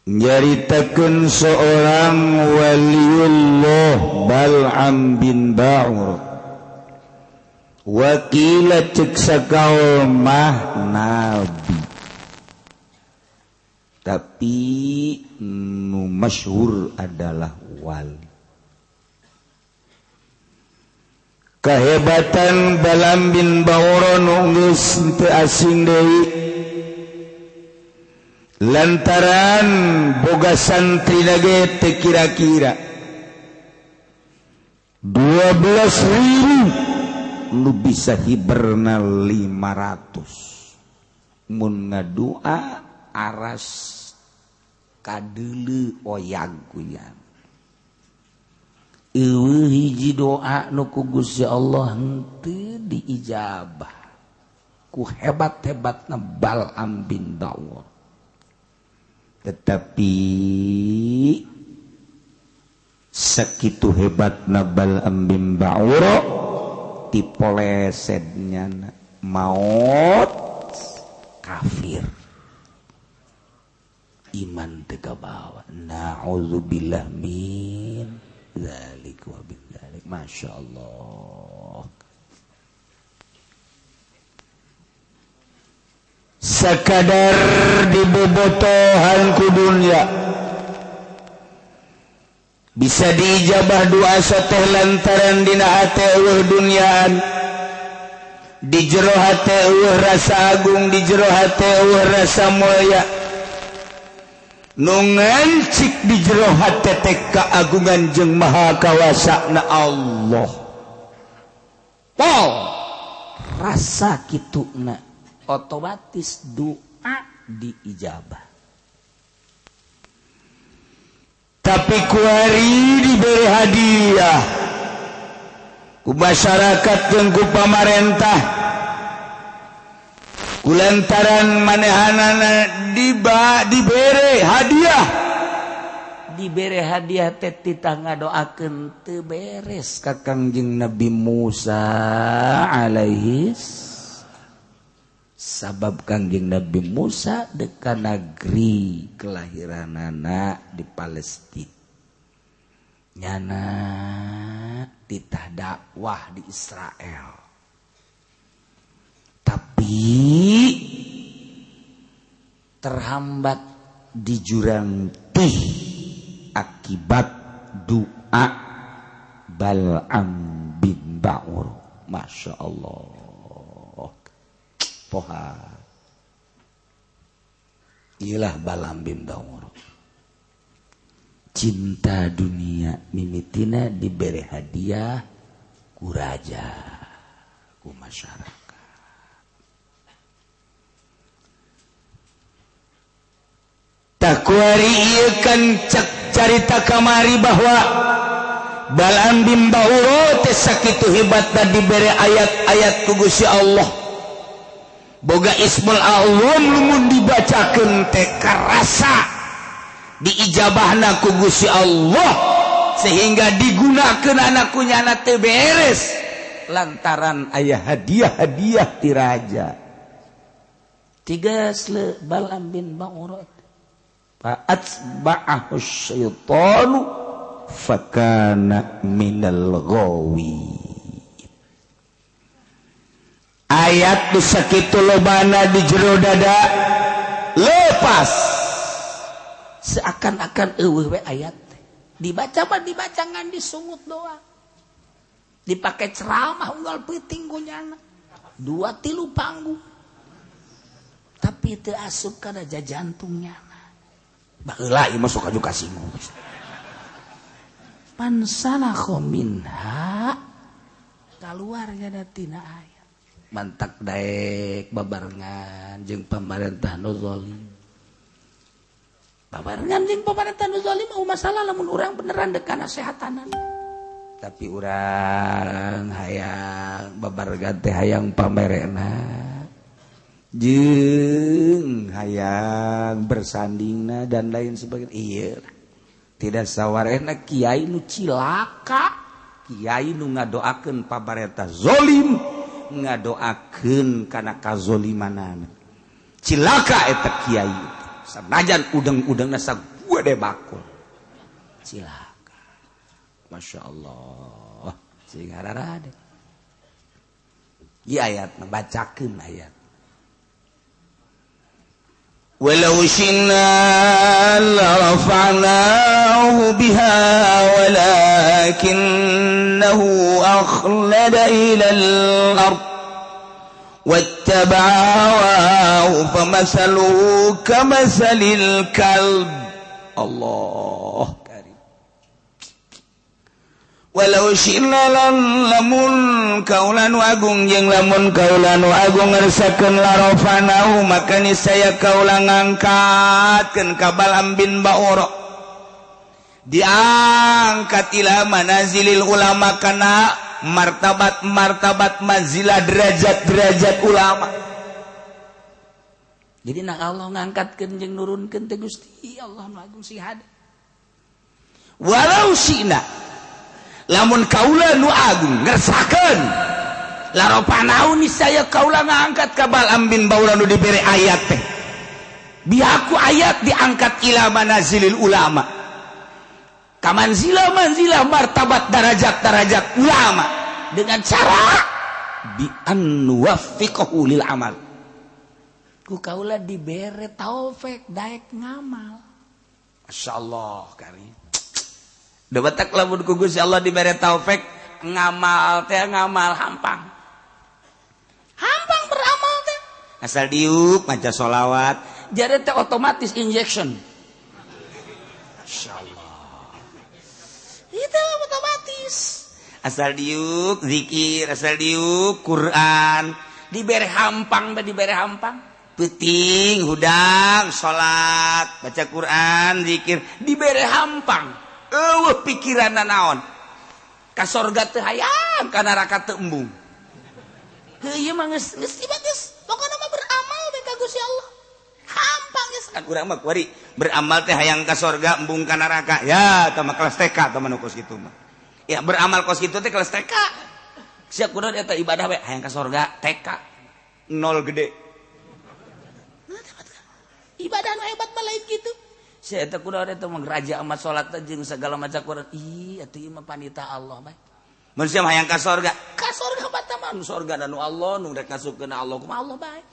nyaritakeun seorang waliullah Bal'am bin Ba'ur wakila cek sakaul mah nabi tapi nu masyhur adalah wali. Kehebatan Bal'am bin Ba'ur nu geus teu asing deui lantaran boga santri nage teu kira-kira 12.000 nu bisa hiberna 500 mun ngadua aras kadeuleu oyag-oyag. Eueuh hiji doa nu ku Gusti Allah henteu diijabah ku hebat-hebatna Bal'am bin Ba'ur. Tetapi sakitu hebatna Bal'am bin Ba'ur tipolesednya maut kafir iman teu kabawa. Na'udzubillah min dzalik wa bidzalik. Masyaallah. Sakadar dibobotohan ku dunya bisa diijabah doa sateh lantaran dina hate eueuh dunyaan, di jero hate eueuh rasa agung, di jero hate eueuh rasa mulia. Nu ngancik di jero hate teh kaagungan jeung maha kawasana Allah. Pol rasa kituna otomatis doa diijabah. Tapi kuari diberi hadiah ku masyarakat jeung ku pamarentah kulantaran manehanana diberi hadiah teh titah ngadoakeun teu beres ka Kangjeng Nabi Musa alaihis. Sabab Kangjeng Nabi Musa deka negeri kelahiranana di Palestina. Nyana titah dakwah di Israel. Tapi terhambat di jurang tih akibat doa Bal'am bin Ba'ur. Masya Allah. Poha iyalah Bal'am bin Ba'ur cinta dunia mimitina diberi hadiah ku raja ku masyarakat. Takuari ieu kan cak carita kamari bahwa Bal'am bin Ba'ur teh sakitu hebatna diberi ayat-ayat ku Gusti Allah. Boga Ismul A'zam lumun dibacakeun teh karasa diijabahna ku Gusti Allah sehingga digunakeun anak kunyana teu beres lantaran aya hadiah-hadiah ti raja. Tigas le Bal'am bin Ba'ur fa'atba'ahu syaitanu fakana minal ghawi. Ayat nu sakitu lobana di jero dada lepas seakan-akan eueuh we ayat dibaca ngan disungut doa dipake ceramah unggal peuting kunyana 2-3 panggung tapi teu asup kana jantungnya baheula ieu mah sok aju kasinggung pansalakho minha kaluar nya tina ayat mantak daek babarengan jeung pamarentah nu zalim. Babarengan jeung pamarentah nu zalim mah masalah lamun urang beneran dek nasehatanan. Tapi urang hayang babarengan teh hayang pamerena. Jeung hayang bersandingna dan lain sebagainya. Ieu tidak sawarehna kiai nu cilaka, kiai nu ngadoakeun pamarentah zalim. Ngadoakeun kana kazolimanana cilaka eta kiai sanajan udang-udangna gede bakul. Silakan. Masya Allah. Sehingga rada. Di ayat bacakeun ayat. Walau syi'na larafa'nahu biha walakinnahu akhlada ilal ard wattaba'a hawahu famathaluhu kamathalil kalb. Allah karim. Walau syi'na lamun kaulanu agung jeung lamun kaulanu agung ngarsakeun larafanahu maka niscaya kaula ngangkatkeun ka Bal'am bin Ba'ura diangkat ila manazilil ulama kana martabat manzilah derajat ulama. Jadi nak Allah ngangkatkeun jeung nurunkeun teh Gusti Allah nu agung sihada. Walau syi'na lamun kaula nu agung ngersakeun larafanahu niscaya kaula ngangkat ka Bal'am bin Ba'ura nu dibere ayat teh bihaku ayat diangkat ila manazilil ulama ka manzilah martabat darajat ulama dengan cara bi an nuwaffiqahu lil amal ku kaula dibere taufik daek ngamal. Masyaallah karim. Da batak lamun ku Gusti Allah dibere taufik ngamal teh ngamal hampang. Hampang beramal teh. Asal diuk maca sholawat, jadi teh otomatis injection. Masyaallah. Itu otomatis. Asal diuk zikir, asal diuk Quran, dibere hampang. Penting hudang salat, baca Quran, zikir, dibere hampang. Pikiran naon ka sorga teu hayang ka neraka teu embung. Ieu mah geus pokona mah beramal we ka Gusti Allah. Hampang geus kan urang mah kuari beramal teh hayang ka sorga embung ka neraka. Ya tah mah kelas TK tah mah kos kitu mah. Ya beramal kos kitu teh kelas TK. Sia kunaon eta ibadah we hayang ka sorga TK. Nol gede. Ibadah nu hebat mah lain kitu. Saya eta kunaon eta mah raja amat salat jeung segala macam Quran. Ih atuh ieu mah panita Allah bae. Mun sia hayang ka sorga bata mah nu sorga nu Allah nu rek ngasupkeun Allah kumaha Allah bae.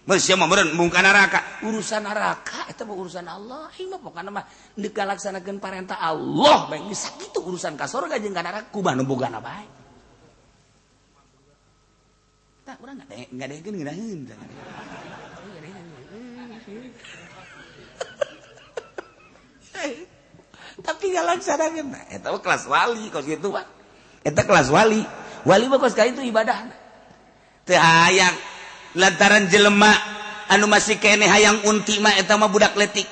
Mun sia mah meureun embung ka neraka, urusan neraka eta mah urusan Allah. Ieu mah pokona mah deuk ngalaksanakeun parentah Allah bae geus sakitu urusan ka sorga jeung ka neraka kumaha nu bogana bae. Tah urang ngadegeun ngeunaheun. Tapi ngalaksanakeun eta mah kelas wali kos kitu Pak. Eta kelas wali mah kos ka itu ibadah. Teu hayang lantaran jelema anu masih keneh hayang unti mah eta mah budak letik.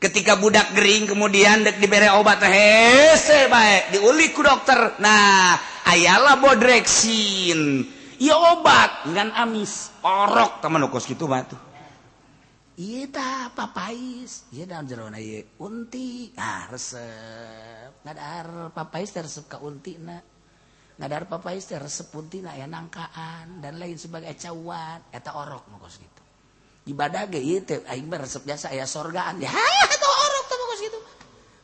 Ketika budak gering kemudian dek dibere obat hese bae diulik ku dokter. Nah, ayalah bodrexin. Ieu obat ngan amis, orok tah mah kos kitu mah tuh. Iya tah papais, iya dalam jerona iya unti, resep, ngadar papais resep ka unti na, ngadar papais resep unti na ya nangkaan dan lain sebagai cawan, eta orok mokos gitu. Ibadah ge iya teh aing mah resep jasa aya sorgaan, ya eta orok teh mokos gitu.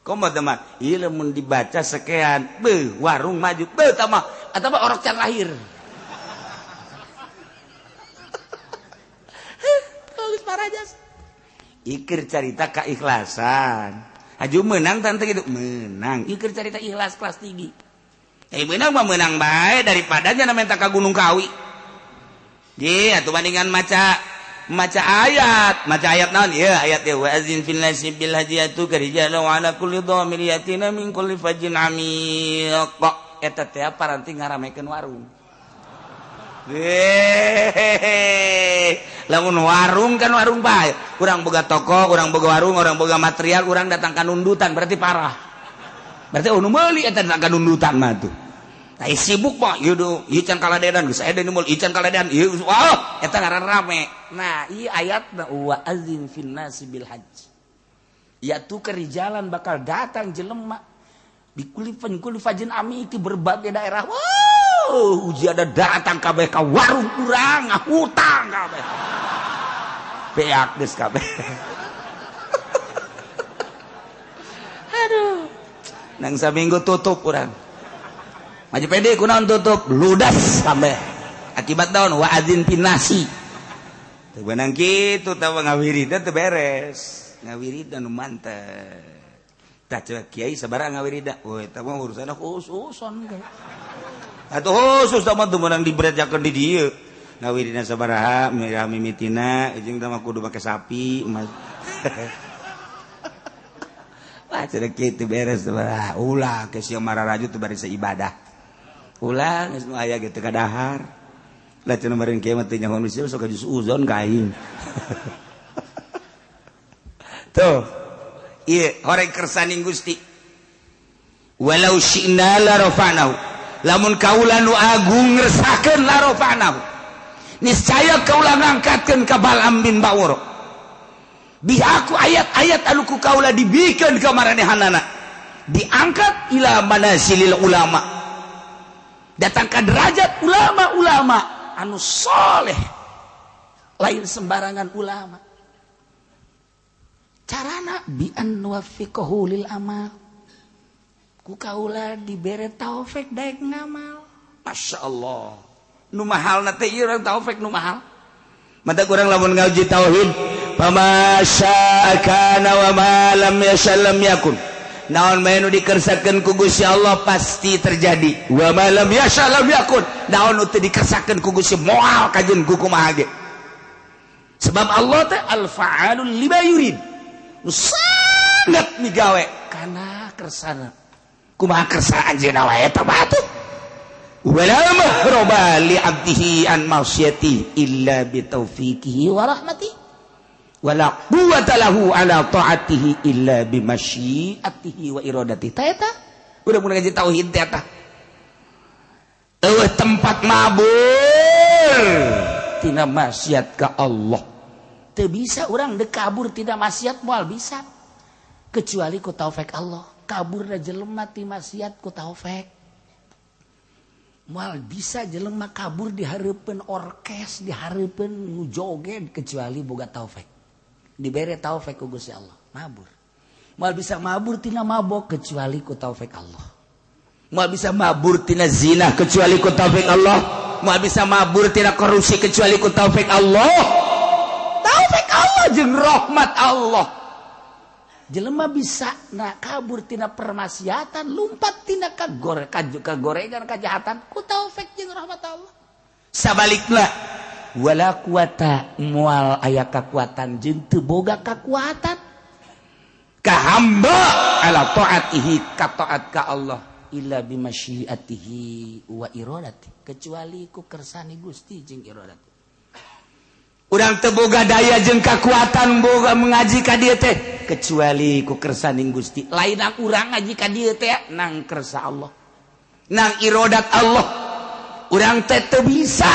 Komo teman, iya lamun dibaca sekean, warung maju, tamah, eta mah orok can lahir. Ikir cerita keikhlasan. Aju menang tante gitu menang. Ikir cerita ikhlas kelas tinggi. Menang mah menang bae daripada nya minta ka Gunung Kawi. Ye atuh bandingan maca ayat naon ya ayat ya wa azin fil nasi bil hadiyatu karijalu ala kulli dhamir yatina min kulli fajin amiq. Eta teh paranti ngaramekeun warung. Lamun warung kan warung bae. Urang boga toko, urang boga warung, urang boga material, urang datang ka nundutan berarti parah. Berarti nu meuli eta datang ka nundutan mah tuh. Tah sibuk mah ieu can kaladedan geus aya deui mul ieu can kaladedan ieu wah eta ngaran rame. Nah, ieu ayatna wa azin fin nasi bil hajj. Yaitu kerijalan bakal datang jelema di kulli fajin ami di berbagai daerah. Uji ada datang kabeh ka warung urang ngahutang kabeh. Beak geus kabeh. nang saminggu tutup urang maju pede kunaon tutup ludas sampai akibat daun wa adzin pinasi teu beunang kitu tah ngawirida teu beres ngawirida nu mantep tah ceuk kiai sabaraha ngawirida we eta mah urusanna khususon atuh khusus tah mah teu meunang diberejakeun di dieu ngawirina sabaraha mimitina jeung tah mah kudu make sapi wah ceuk kitu beres sabaraha ulah ke sia mararaju teu bari ibadah ulah geus nu aya ge teu kadahar lah cenah meureun kieu mah teu nyaho nu sia sok jus uzon ka aing tuh ieu horeng kersaning Gusti walau syi'na la rafa'nahu lamun kaula nu agung ngressakeun la rafa'nahu niscaya kaula ngangkatkeun ka Bal'am bin Ba'ur bihaku ayat-ayat anu ku kaula dibikeun ka maranehanana diangkat ila manasilil ulama datang ka derajat ulama-ulama anu soleh lain sembarangan ulama carana bi an wafiqahu lil amal ku kaula dibere taufik daek ngamal masyaallah nu mahalna teh ieu taufik nu mahal mata kurang lamun ngaji tauhid pama syaa kana wa ma lam yasha lam yakun naon bae nu dikersakeun ku Gusti Allah pasti terjadi wa ma lam yasha lam yakun naon nu teu dikersakeun ku Gusti moal kajeun ku kumaha ge sebab Allah teh al fa'alul lima yurid sangat migawe karena kersana kumaha kersa anjeunna wae eta batuh wala mahroba li abdihi an ma'siyati illa bi taufiqihi wa rahmatihi wala quwwata lahu ala ta'atihi illa bi masyiatihi wa iradatihi ta eta udah mun ngaji tauhid teh eta tempat mabur tina maksiat ka Allah teu bisa urang dek kabur tidak maksiat moal bisa kecuali ku taufik Allah kaburna jelema ti maksiat ku taufik moal bisa jelema kabur di hareupeun orkes di hareupeun nu joget kecuali boga taufik dibere taufik ku Gusti Allah mabur moal bisa mabur tina mabok kecuali ku taufik Allah moal bisa mabur tina zina kecuali ku taufik Allah moal bisa mabur tina korupsi kecuali ku taufik Allah jeung rahmat Allah jelema bisa na kabur tina permaksiatan lumpat tina kagorengan kajahatan ku taufik jeung rahmat Allah sabalikna wala quwata moal aya kakuatan jeung teu boga kakuatan ka hamba ala taatihi ka taat ka Allah illa bimasyiatihi wa iradati kecuali ku kersani Gusti jeung iradati urang teu boga daya jeung kakuatan boga mengaji ka dieu teh kecuali ku kersaning Gusti lainna urang ngaji ka dieu teh nang kersa Allah nang iradat Allah urang teh teu bisa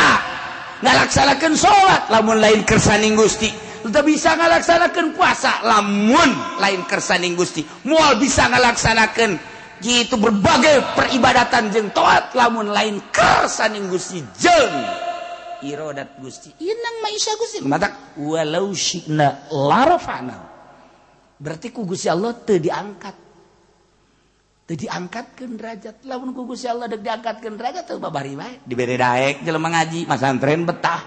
ngalaksanakeun salat lamun lain kersaning Gusti teu bisa ngalaksanakeun puasa lamun lain kersaning Gusti moal bisa ngalaksanakeun gitu berbagai peribadatan jeung taat lamun lain kersaning Gusti jeung iradat Gusti inang maisha Gusti mata walau syi'na la rafa'na berarti ku Gusti Allah teu diangkatkeun derajat lamun ku Gusti Allah deuk diangkatkeun derajat teu babari bae dibere daek jelema ngaji masantren betah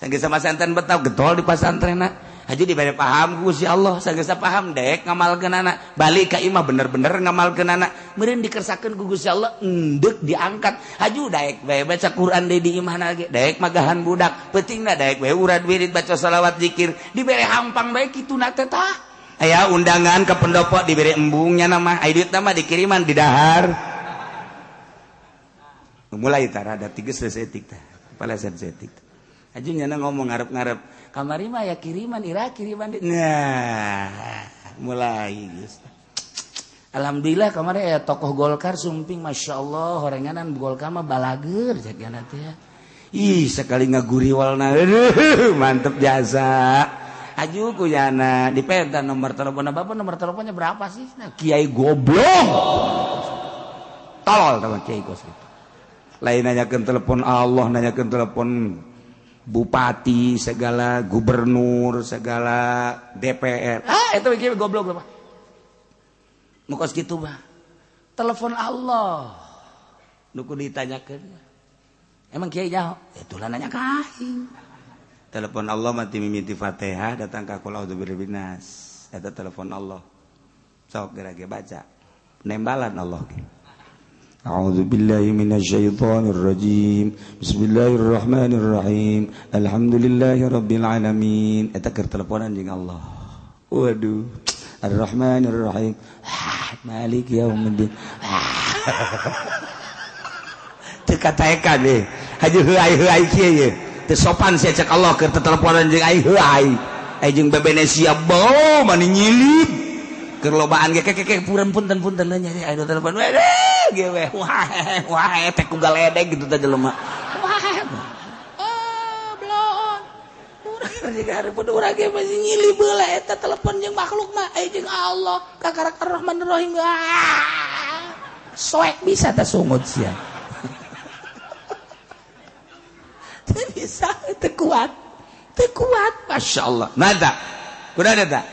sanggeus masantren betah getol di pasantrenna haji dibere paham ku Gusti Allah sanggeus paham daek ngamalkeunana balik ka imah bener-bener ngamalkeunana meureun dikersakeun ku Gusti Allah endeuh diangkat haji daek bae baca Quran deui di imahna ge daek magahan budak pentingna daek bae urad wirid baca selawat zikir dibere hampang bae kituna teh tah aya undangan ke pendopo dibere embungnya nama aya duit mah dikiriman di dahar mulai tara ada 3 setik teh paleset setik haji nya ngomong ngarep-ngarep kamari mah ya kiriman ira kiriman nah mulai geus alhamdulillah kamari aya tokoh Golkar sumping masyaallah horenganan Golkar mah balageur jadiana teh ih sekali ngaguriwalna mantep jasa aju kuyana dipenta nomor teleponnya bapak nomor teleponnya berapa sih nah Kiai goblok tolol sama Kiai Gosri lain nanyakeun telepon Allah nanyakeun telepon bupati segala gubernur segala DPR itu Kiai goblok lah mukos gitu bah telepon Allah nuku ditanyakeun emang kiai nyaho itulah nanya ka aing telepon Allah mati mimiti Fatihah datang ka qul a'udzu birabbin nas eta telepon Allah sok geura baca nembalan Allah A'udzu billahi minasyaitonir rajim. Bismillahirrahmanirrahim. Alhamdulillahirabbil alamin. Eta keur teleponan jeung Allah. Waduh. Ar-Rahmanir-Rahim. Malik yaumiddin. Teu kataekan deh. Haji heuai-heuai kieu ye. Teu sopan sia cek Allah keur teleponan jeung aing heuai. Aing jeung bebenesia bau mani nyilip. Keur lobaan ge keke punten nya aya telepon. Ge we. Wah teh ku galedeg gitu teh jelema. Jika hari pun urang ge masih nyilih beula eta telepon jeung makhluk mah jeung Allah kakarak Ar-Rahmanir Rahim soek bisa teh sungut sia teu bisa teu kuat masyaallah nada kunaon eta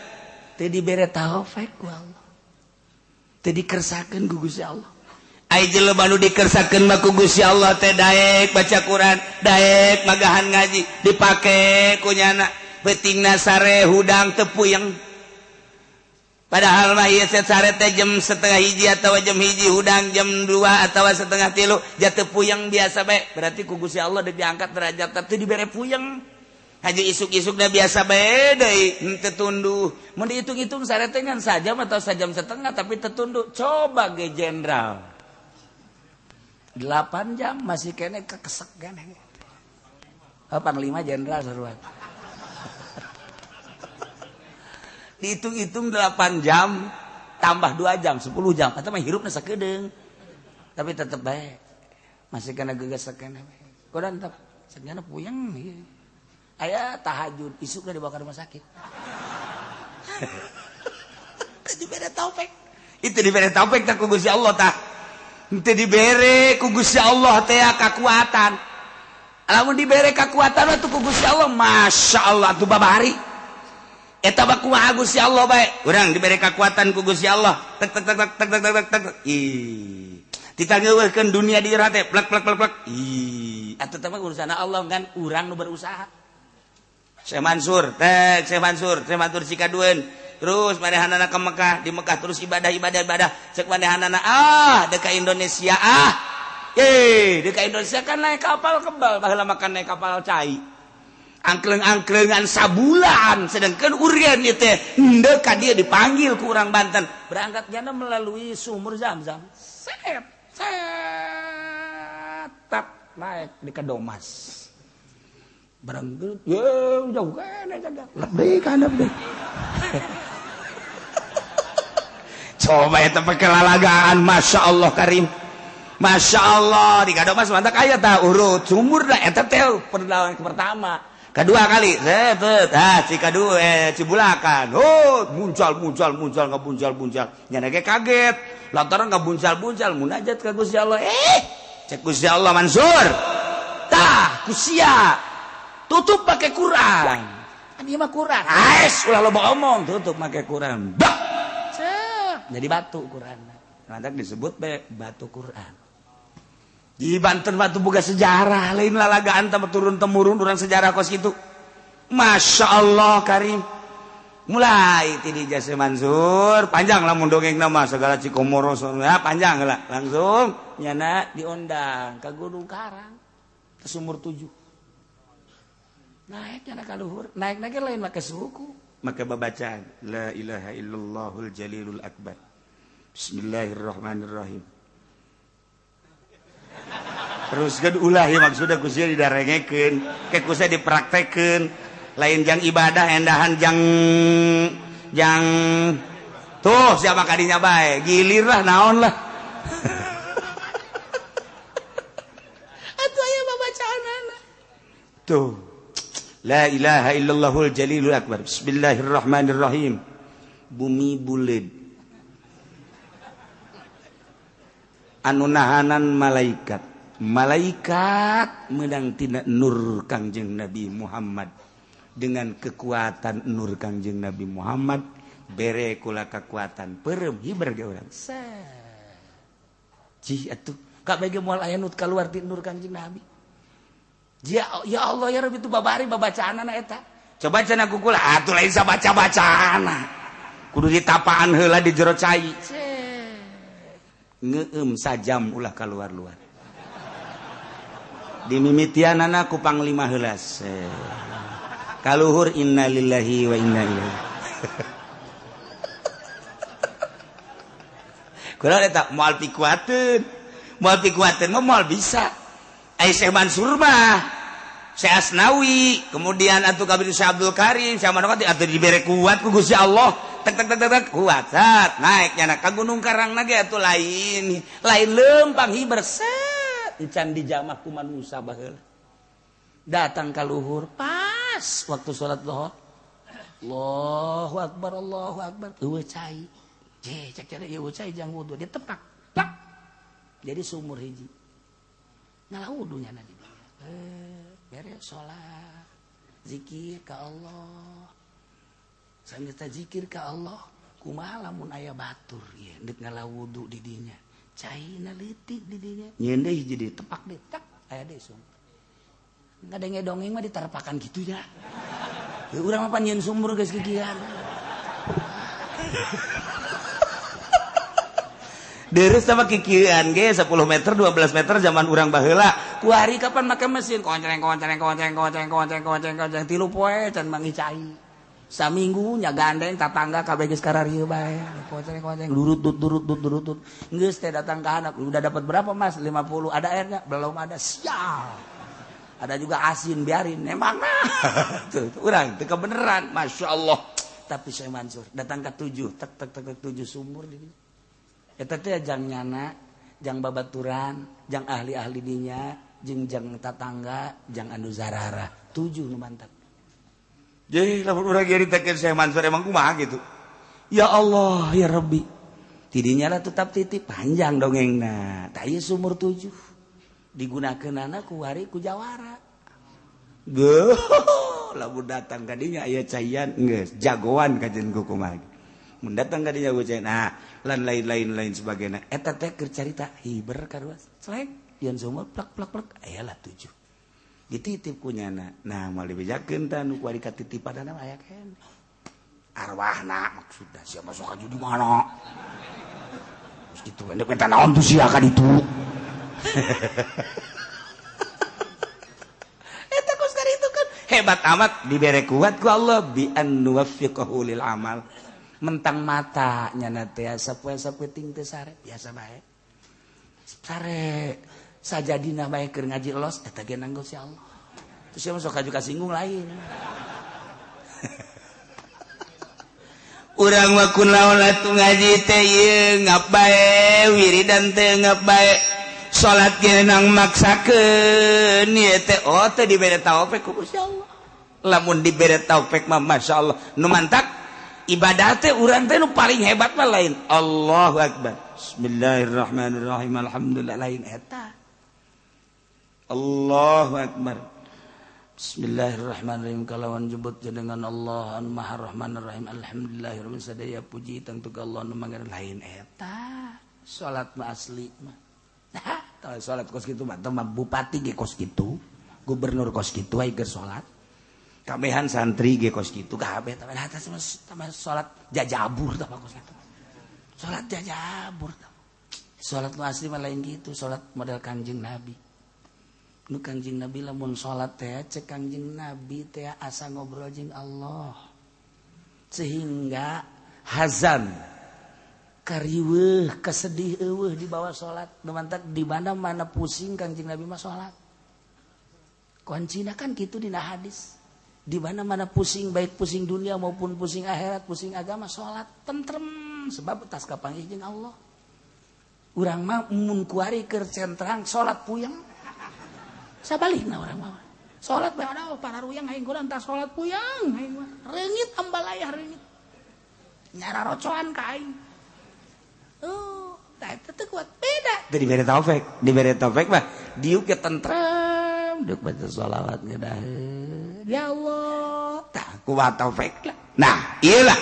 teu dibere taufik ku Allah teu dikersakeun ku Gusti Allah ai jelema nu dikersakeun mah ku Gusti Allah teh daek baca Quran, daek magahan ngaji, dipake kunyana beutingna sare hudang teu puyeng. Padahal mah ieu sare teh jam 12:30 atawa jam 1 hudang jam 2 atawa 2:30 ja teu puyeng biasa bae. Berarti ku Gusti Allah diangkat derajat teu dibere puyeng. Haji isuk-isukna biasa bae deui teu tunduh. Mun dihitung-hitung sare teh ngan sajam atau sajam setengah tapi teu tunduh. Coba ge jenderal 8 jam masih kene kekesek gane. 85 jenderal saruan. Dihitung-hitung 8 jam tambah 2 jam 10 jam. Eta mah hirupna sakedeung. Tapi tetep bae. Masih kena gegesek kene. Kodan tetep sagana puyeng ieu. Aya tahajud isukna dibawa ka rumah sakit. Dibere taufik. Itu dibere taufik tah ku Gusti Allah tah. Teu dibere ku Gusti Allah teh kakuatan. Lamun dibere kakuatan atuh ku Gusti Allah, masyaallah atuh babari. Eta mah kumaha Gusti Allah bae. Urang dibere kakuatan ku Gusti Allah. Tek tek tek tek tek tek tek. Ih. Ditangeuweurkeun dunia di urang teh plek plek plek plek. Ih. Atuh teh mah urusan Allah kan urang nu berusaha. Syekh Mansur Cikadueun. Terus manehanana ke Mekah, di Mekah terus ibadah cek manehanana deka Indonesia deka Indonesia kan naik kapal kebal baheula makan naik kapal cai angkleng-angklengan sabulan sedangkan urang ieu teh henteu ka dieu dipanggil ku urang Banten berangkat jana melalui sumur Zam-Zam tap naik di Kadomas berangkat jauh kan lebih kan lebih coba eta pekelalagaan Masya Allah Karim Masya Allah di Kadomas mantap aya tah urut sumur dah eta teh perlawanan pertama kedua kali si kadua Cibulakan muncul nyana ge kaget lantaran buncal munajat ka Gusti Allah cek Gusti Allah Mansur tah kusia tutup pakai Quran ini mah Quran ulah loba omong tutup pakai Quran jadi batu Quran nanti disebut batu Quran di Banten batu boga sejarah lain lalagaan tambah turun-temurun orang sejarah kos gitu Masya Allah Karim mulai ti di Jasa Mansur panjang lah mun dongeng nama segala Cikomoro ya panjang lah langsung nyana diundang ke Gunung Karang ke Sumur 7 naik nyana ka luhur naik lain make suku maka babacaan la ilaha illallahul jalilul akbar bismillahirrahmanirrahim terus kan ulah ya maksudnya kusia didarengekeun ke kusia dipraktekeun lain jang ibadah endahan jang tuh siapa kadinya bae gilir lah naon lah atuh aya babacaanana tuh la ilaha illallahul jalilul akbar bismillahirrahmanirrahim bumi buleud anu nahanan malaikat menang tina nur Kangjeng Nabi Muhammad dengan kekuatan nur Kangjeng Nabi Muhammad bere kula kekuatan perem hiber ge urang cih atuh kabeh moal aya nu kaluar ti nur Kanjeng Nabi. Ya Allah ya Rabbi itu babari babacaanna eta. Coba cenah kukula atuh lain sabaca-bacaanna. Kudu ditapaan heula di jero cai. Ngeueum sajam ulah kaluar-luar. Dimimitianana ku panglima heula. Kaluhur innalillahi wa inna ilaihi. Kunaon eta moal pikuateun. Moal pikuateun mah moal bisa. Ai Syekh Mansur mah Syekh Asnawi, kemudian atuh kabeh Syekh Abdul Karim, Syekh Manokati atuh dibere kuat ku Gusti Allah. Tek kuat. Sat naik nya ka Gunung Karangna ge atuh lain leumpang hiber set encan dijamah ku manusa baheula. Datang ka luhur pas waktu salat zuhur. Allahu akbar. Eueuh cai. Cek cara eueuh cai jang wudu ditepak. Plak. Jadi sumur hiji. Ngalah wudunya na di dieu. Beres salat. Zikir ka Allah. Sambil zikir ka Allah, kumaha lamun aya batur ieu deuk ngalah wudu di dinya. Caina leutik di dinya. Nyeun deui hiji ditepak deui tak aya deui sumur. Ngadenge dongeng mah ditarepakan kitu nya. Urang mah pan nyeun sumur geus kikian. Deres sama kikian ge 10 meter 12 meter zaman urang baheula. Ku hari kapan make mesin konceng 3 poe can mangi cai. Saminggu nya gandeng tatangga kabeh geus kararieu bae. Konceng durut. Geus teh datang ka anak, udah dapat berapa Mas? 50. Ada airnya? Belum ada. Sial. Ada juga asin biarin emang tuh urang teu kebeneran masyaallah. Tapi Syekh Mansur datang ke 7 tek 7 sumur di dieu. Eta teh jang nyana, jang babaturan, jang ahli-ahli dinya, jang tatangga, jang anu zarara. 7 nu mantap. Jadi lamun urang nyaritakeun Syekh Mansur emang kumaha gitu. Ya Allah ya Rabbi. Tidinya lah tetap titip panjang dongengna. Tah ieu sumur 7. Digunakeunana ku wari ku jawara. Lamun datang ka dinya aya caian geus jagoan kajen ku kumaha. Mun datang ka dinya ku caian. Nah, lan lain-lain sebagainya. Eta teh keur carita hiber karuas. Slek yen sumur plak aya lah 7. Dititip kunyana. Nah, moal dibejakeun tah nu kuari katitipanana aya keneh. Arwahna maksudna sia masuk aju di mana? Terus kitu endek eta naon tuh sia ka ditu. Eta kos kari itu kan hebat amat dibere kuat ku Allah bi an nuwaffiqahu lil amal. Mentang mata nyana teh sapoe-sapoe ting teu sare biasa bae. Sare sajadina bae keur ngaji elos eta ge nanggo si Allah. Terus sia masuk aju kasinggung lain. Urang mah kunaon atuh ngaji teh ieu ngap bae wiridan teh ngap bae salat ge nang maksakeun ieu teh teh dibere taufik ku Gusti Allah. Lamun dibere taufik mah masyaallah nu mantap ibadah teh urang teh nu paling hebat mah lain Allahu akbar bismillahirrahmanirrahim alhamdulillah lain eta Allahu akbar bismillahirrahmanirrahim kalawan jebut dengan Allah anu maha rahmanir rahim alhamdulillahirabbil sadaya puji tentu ka Allah anu mangga lain eta salat mah asli mah tah salat kos kitu mah bupati ge kos kitu gubernur kos kitu aya keur salat kabehan santri ge kos kitu kabeh tah salat jajabur tah kos kitu salat jajabur tah salat mah asli mah lain kitu salat model Kanjeng Nabi nu Kanjeng Nabi lamun salat teh cek Kanjeng Nabi teh asa ngobrol jeung Allah sehingga hazan kariweuh kasedih eueuh di bawah salat nu mantap di mana-mana pusing Kanjeng Nabi mah salat kuncina kan kitu dina hadis di mana-mana pusing baik pusing dunia maupun pusing akhirat pusing agama salat tentrem sebab tas kapanggih jeung Allah urang mah mun kuari keur centrang salat puyeng sabalikna urang mah salat bae ada para ruyang aing kurang tah salat puyeng aing mah reungit ambalayah reungit nyara rocoan ka aing tah eta teh kuat beda teh dibere taufik mah diuk ge tentrem deuk baca shalawat ngeudaheun ya Allah tah kuat taufik lah nah ieu lah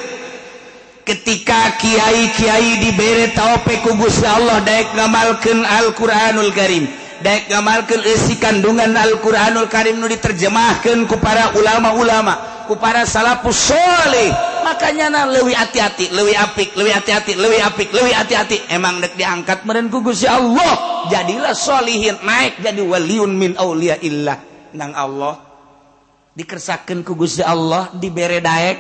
ketika kiai-kiai dibere taope ku Gusti Allah daek ngamalkeun Al-Qur'anul Karim, daek ngamalkeun isi kandungan Al-Qur'anul Karim nu diterjemahkeun ku para ulama-ulama, ku para salafus sholih, makanya na leuwih hati-hati, leuwih apik, leuwih hati-hati, leuwih apik, leuwih hati-hati. Emang dek diangkat meureun ku Gusti Allah, jadilah sholihin, naik jadi waliun min auliyaillah. Nang Allah dikersakeun ku Gusti Allah, dibere daek,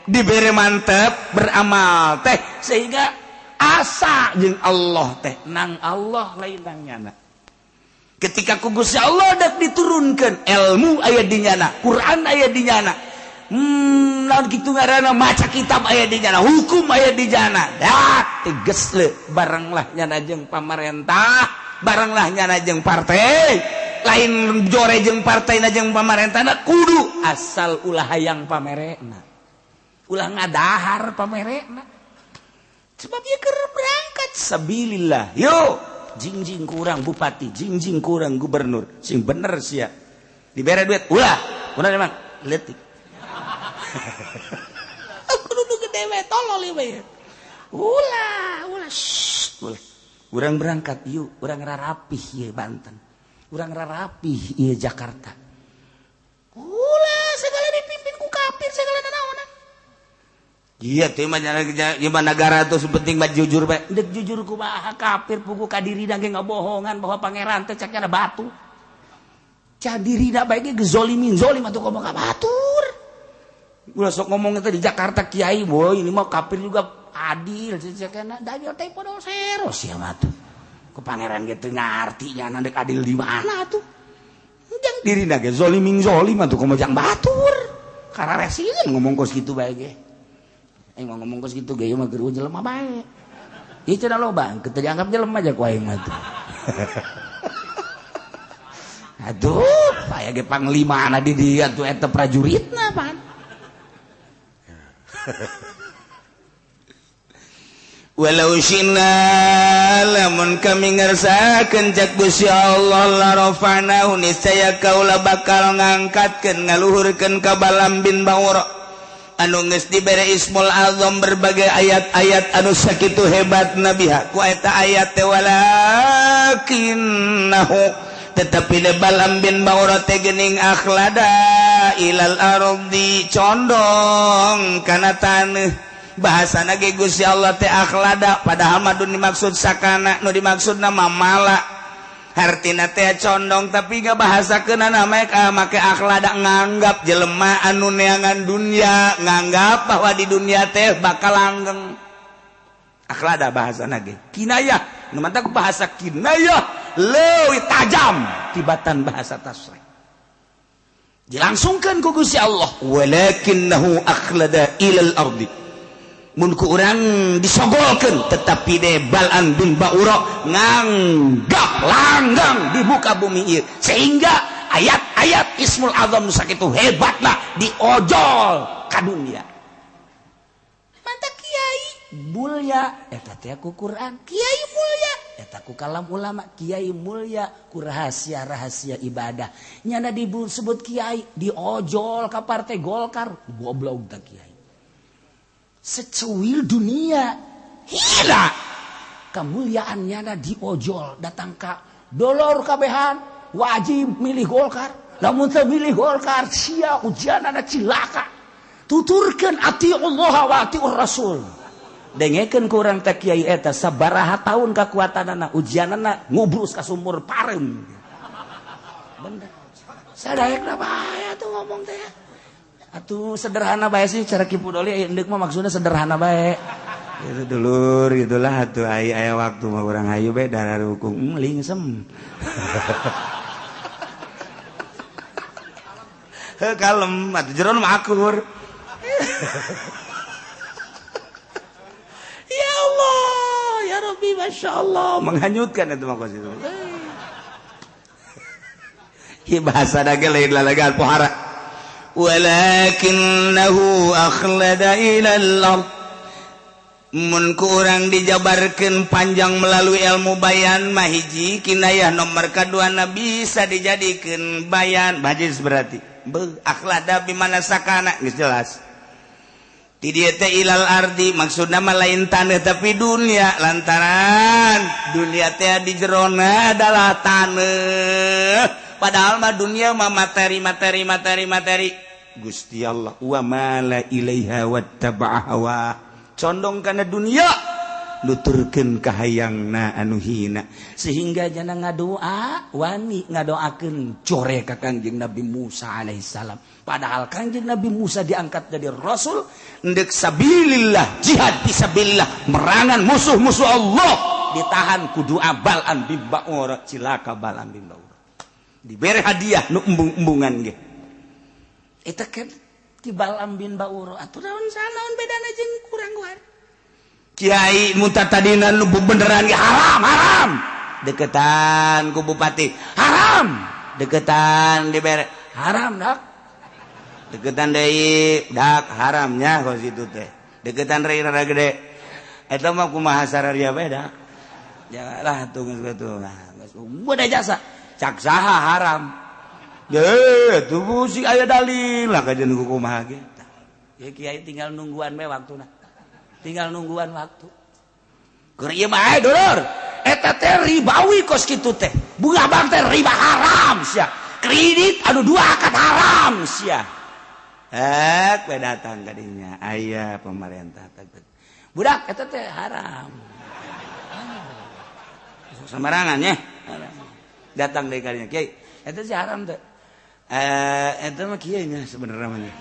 dibere mantep beramal teh sehingga asa jeung Allah teh nang Allah lain nang nyana. Ketika ku Gusti Allah dak diturunkeun ilmu aya di nyana, Quran aya di nyana, naon kitu ngaranna maca kitab aya di nyana, hukum aya di nyana, dak teges le barang lah nyana jeung pamarentah, barang lah nyana jeung partai, lain jore jeung partaina jeung pamarentahna kudu asal ulah hayang pamerena. Ulah ngadahar pamerena. Sebab dia keur berangkat sabilillah. Yo, jingjing kurang bupati, jingjing kurang gubernur. Sing bener sia. Dibere duit, ulah. Bener emang leutik. Aku dudu gede we tolol we. Ulah. Ulah. Urang berangkat yuk, urang rarapih ieu Banten. Urang rarapih ieu Jakarta. Ulah segala dipimpin ku kafir segala nanaonan. Iya teh mah negara tuh penting mah jujur bae. Dek jujur kumaha kafir pugu ka dirina ge ngabohongan bahwa pangeran teh cak ada batu. Cak dirina bae ge gezolimin zolim atuh ngomong ka batur. Ulah sok ngomong teh di Jakarta kiai boy ini mah kafir juga adil cakna dayo teh podo sero sia mah tuh. Ku pangeran ge teu ngarti nya dek adil di mana atuh. Jang dirina ge zolimin zolim atuh kumaha jang batur. Kararesieun ngomong kos kitu bae ge. Mau ngomong kos gitu gaya mah geru jelema bae. Ieu cenah loba, teu dianggap jelema aja ku aing mah tuh. Aduh, aya ge panglima di dieu atuh eta prajuritna pan. Walau syinna lamun kami ngarsakeun cak Gusti Allah la rafa'nahu niscaya kaula bakal ngangkatkeun ngaluhurkeun ka Balam bin Ba'ura. Anu geus dibere Ismul Azam berbagai ayat-ayat anu sakitu hebat nabiha ku eta ayat teh walakinnahu tetapi de Balam bin Ba'ura teh geuning akhlada ilal ardi condong kana taneuh bahasana ge Gusti Allah teh akhlada padahal mah dimaksud sakana nu dimaksudna mamala hartina teh condong tapi gak bahasakeunana make akhlada nganggap jelema anu neangan dunia nganggap bahwa di dunia teh bakal langgeng. Akhlada bahasana ge kinayah nu mantap bahasa kinayah leuwih tajam tibatan bahasa tasrih dilangsungkeun ku Gusti Allah walakinnahu akhlada ilal ardi mun ku urang disogolkeun tetapi de Balam bin Ba'ura nganggap langgang di muka bumi ieu sehingga ayat-ayat Ismul Azam sakitu hebatna diojol ka dunia. Mantap kiai mulia eta teh ku Quran, kiai mulia eta ku kalam ulama, kiai mulia ku rahasia-rahasia ibadah. Nyana disebut kiai diojol ka partai Golkar, goblok tah kiai. Secuil dunia hila kemuliaannya na diojol datang ka dolor kabehan wajib milih Golkar namun teu milih Golkar sia ujianana cilaka tuturkeun ati Allah wa ati Rasul dengekeun ku urang teh kiai eta sabaraha taun kakuatanana ujianana ngubrus ka sumur pareum bener sadaekna bae atuh ngomong teh. Atuh sederhana bae sih cara kipu doli endek mah maksudnya sederhana bae. Itu dulur gitulah atuh aya waktu mah urang hayu bae darah hukum lingsem. Heuh kalem atuh jeron mah akur. Ya Allah, ya Rabbi masyaallah menghanyutkan itu mah kos itu. Ieu bahasana ge lain lalagan pohara. Walakinnahu akhlada ilal ard mun ku urang dijabarkeun panjang melalui ilmu bayan mah hiji kinayah nomor kadua na bisa dijadikeun bayan bajis berarti akhlada bimana sakana geus jelas ilal ardi maksud nama lain tanah tapi dunia lantaran dunia teh di jerona adalah tanah padahal mah dunia mah materi Gusti Allah wa mala ilaiha wattaba'a hawa condong kana dunia nuturkeun kahayangna anu hina sehingga jana ngadoa wani ngadoakeun core ka Kangjeng Nabi Musa alaihissalam padahal Kangjeng Nabi Musa diangkat jadi rasul ndek sabilillah jihad fisabilillah merangan musuh-musuh Allah ditahan kudu Balam bin Ba'ur cilaka Balam bin Ba'ur dibere hadiah nu embung-embungan ge eta kan ti Balam bin Ba'ur atuh naon sanaon bedana jeung kurang guar Kiai muntah tadina nu beneran haram deketan ku bupati haram deketan dibere haram dak deketan deui dak haramnya kos itu teh deketan rei rada gede eta mah kumaha sararia bae dak janganlah tuh geus kitu nah geus beda jasa cak saha haram ye tuh si aya dalil lah kajeun kumaha ge ya kiai tinggal nungguan bae waktuna tinggal nungguan waktu keur ieu mah dulur eta teh ribawi kos kitu teh bunga bank teh riba haram sia kredit anu dua akad haram sia we datang ka dinya aya pemerintah teh budak eta teh haram samarangan nya datang deui ka dinya kiai eta sih haram teh eta mah kieu nya sebenarnya mah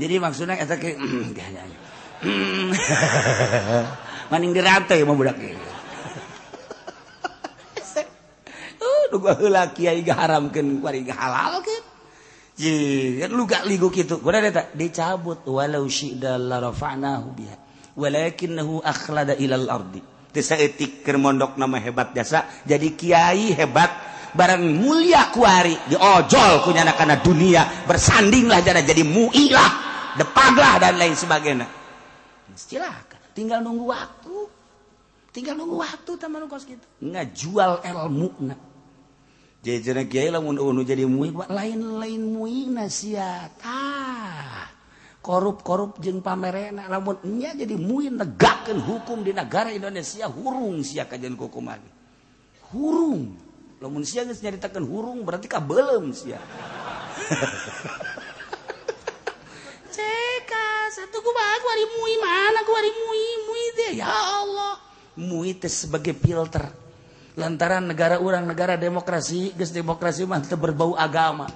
jadi maksudnya eta ke maning dirate mah budak ieu. Gua heula kiai gaharamkeun kuari gahalalkeun. Ji, kan lu gak ligu kitu. Kumaha eta? Dicabut walau syi'da la rafa'nahu biha. Walakinnahu akhlada ilal ardi. Teu saeutik keur mondok nama hebat jasa jadi kiai hebat barang mulia kuari diojol kunyana kana dunia bersandinglah jadi mu'ilah depaglah dan lain sebagainya. Silakan tinggal nunggu waktu taman kos gitu ngajual ilmu na jadi kiai lamun unu jadi muih lain muihna sia tah korup jeung pamerena lamun nya jadi muih negakeun hukum di negara Indonesia hurung sia kajian hukum lagi hurung lamun sia geus nyaritakeun hurung berarti kabeulem sia satu kumaha kuari mui mana kuari mui teh ya Allah mui teh sebagai filter lantaran negara urang negara demokrasi geus demokrasi mah teu berbau agama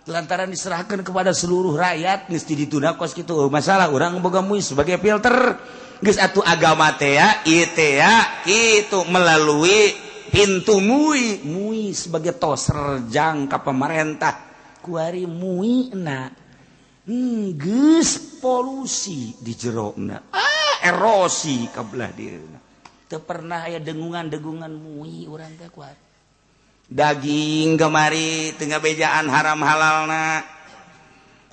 lantaran diserahkan kepada seluruh rakyat geus dituna kos kitu masalah urang boga mui sebagai filter geus atuh agama teh ya ieu teh ya kitu melalui pintu mui sebagai toser jang ka pemerintah kuari mui na geus polusi di jerona erosi kabelah dieuna teu pernah aya dengungan mui urang teh kuat daging kemari teu ngabejaan haram halalna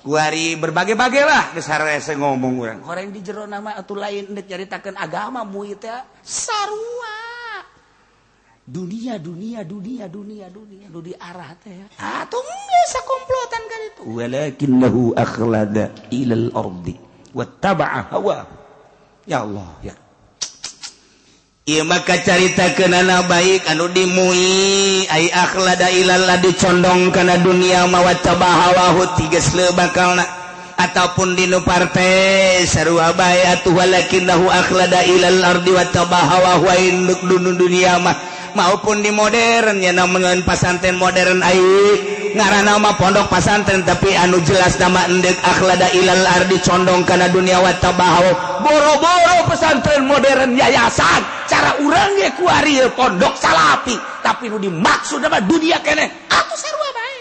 kuari berbagai-bagai lah geus harese ngomong urang horeng di jerona mah atuh lain deuk nyaritakeun agama mui teh sarua dunia nu di arah teh atuh geus komplotan kan itu walakinnahu akhlada ilal ardi wattaba'a hawa ya Allah ya ieu maka caritakeun anu baik anu dimui ai akhlada ilal ardi condong kana dunia ma wattaba'a hawa tigeus leu bakalna ataupun dinu partai sarua bae atuh walakinnahu akhlada ilal ardi wattaba'a hawa wa induk dunia mah maupun di modern ya namun pasantren modern ai ngaranna mah pondok pasantren tapi anu jelas nama endek akhlada ilal ardi condong kana dunia wa tabahu boro-boro pesantren modern yayasan cara urang ge kuari pondok salapi tapi nu dimaksud mah dunia keneh atuh sarua bae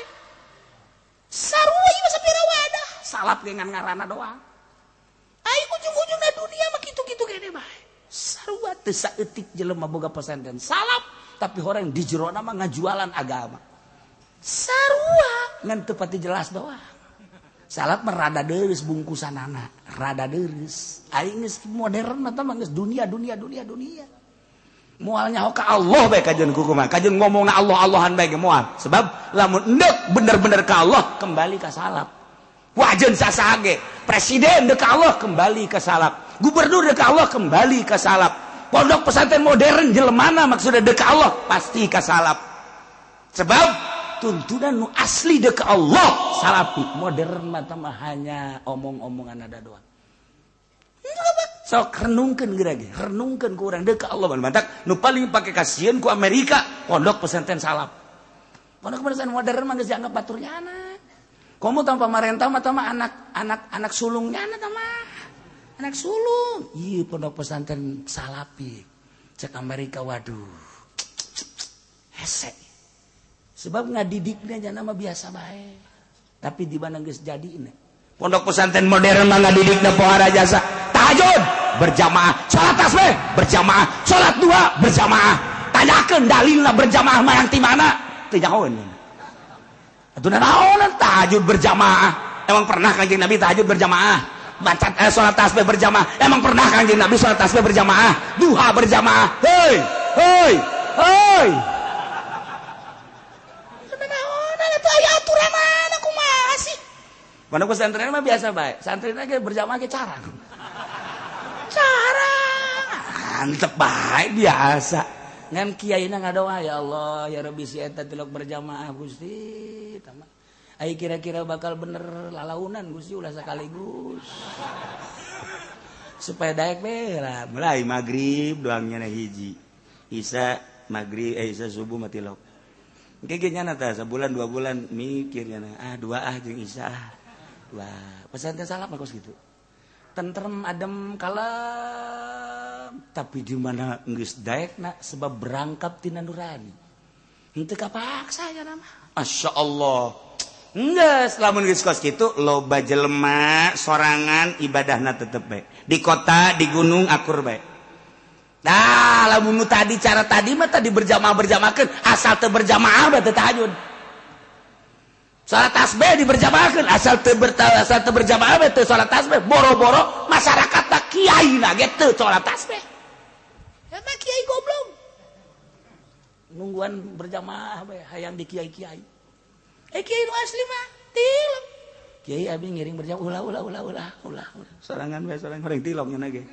sarua ieu sapira wadah salap ge ngan ngaranna doang ai ujung-ujungna dunia mah kitu-kitu keneh bae sarua teu saeutik jelema boga pesantren salap tapi orang di jero nama ngajualan agama sarua ngan teu pati jelas doang salap mah rada deureus bungkusanana rada deureus aing geus modern mah geus dunia moal nyaho ka Allah bae kajeun kumaha kajeun ngomongna Allah-Allahan bae ge moal sebab lamun endeup bener-bener ka Allah kembali ka salap wajen sasage presiden dek Allah kembali ke salaf, gubernur dek Allah kembali ke salaf, pondok pesantren modern jelemana maksudnya dek Allah pasti ke salaf. Sebab tuntunan nu asli dek Allah salafi, modern mah hanya omong-omongan ada doang. Sok renungkeun geura ge, renungkeun ku urang dek Allah mantak nu paling pake kasihan ku Amerika pondok pesantren salaf. Pondok pesantren modern mah geus dianggap baturnya anak. Komo tanpa marentah mah anak sulungnya anak mah. Anak sulung. Ieu pondok pesantren salafi. Cek Amerika waduh. Hese. Sebab ngadidikna jana mah biasa bae. Tapi di mana geus jadina. Pondok pesantren modern mah ngadidikna pohara jasa. Tahajud berjamaah, salat tasbih berjamaah, salat duha berjamaah. Tanyakeun dalilna berjamaah mah yang ti mana? Teu nyahoeun. Atuh naon tahajud berjamaah? Emang pernah Kanjeng Nabi tahajud berjamaah? Baca salat tasbih berjamaah. Emang pernah Kanjeng Nabi salat tasbih berjamaah? Duha berjamaah. Hei, hei, hei. Naon atuh aya aturanna kumaha sih? Pondok pesantren mah biasa bae. Santri ge berjamaah ge carang. Antep baik biasa ngan kiai na ngadoa ya Allah ya Rabbi si eta tilok berjamaah Gusti tama ai kira-kira bakal bener lalaunan Gusti ulah sakaligus supaya daek bela mulai magrib doangnya na hiji isya magrib isya subuh mah tilok engke ge nya tah sabulan 2 bulan mikirnya na dua jeung isya dua pesantren salaf mah kos gitu tentrem adem kalem tapi di mana geus daekna sebab berangkap tina nurani henteu kapaksa nya nama masyaallah geus lamun geus kos kitu loba jelema sorangan ibadahna tetep bae di kota di gunung akur bae dah lamun nu tadi cara tadi mah tadi berjamaah-berjamaahkeun asal teu berjamaah bae teu tahajud. Salat tasbih diberjamaahkeun asal teu berjamaah bae teu salat tasbih boro-boro masyarakat tak kiaina ge teu salat tasbih. Eta kiai goblok. Nungguan berjamaah bae hayang di kiai-kiai. Kiai nu asli mah tilok. Kiai abi ngiring berjamaah ulah. Sorangan bae sorangan horeng tiloknya na ge.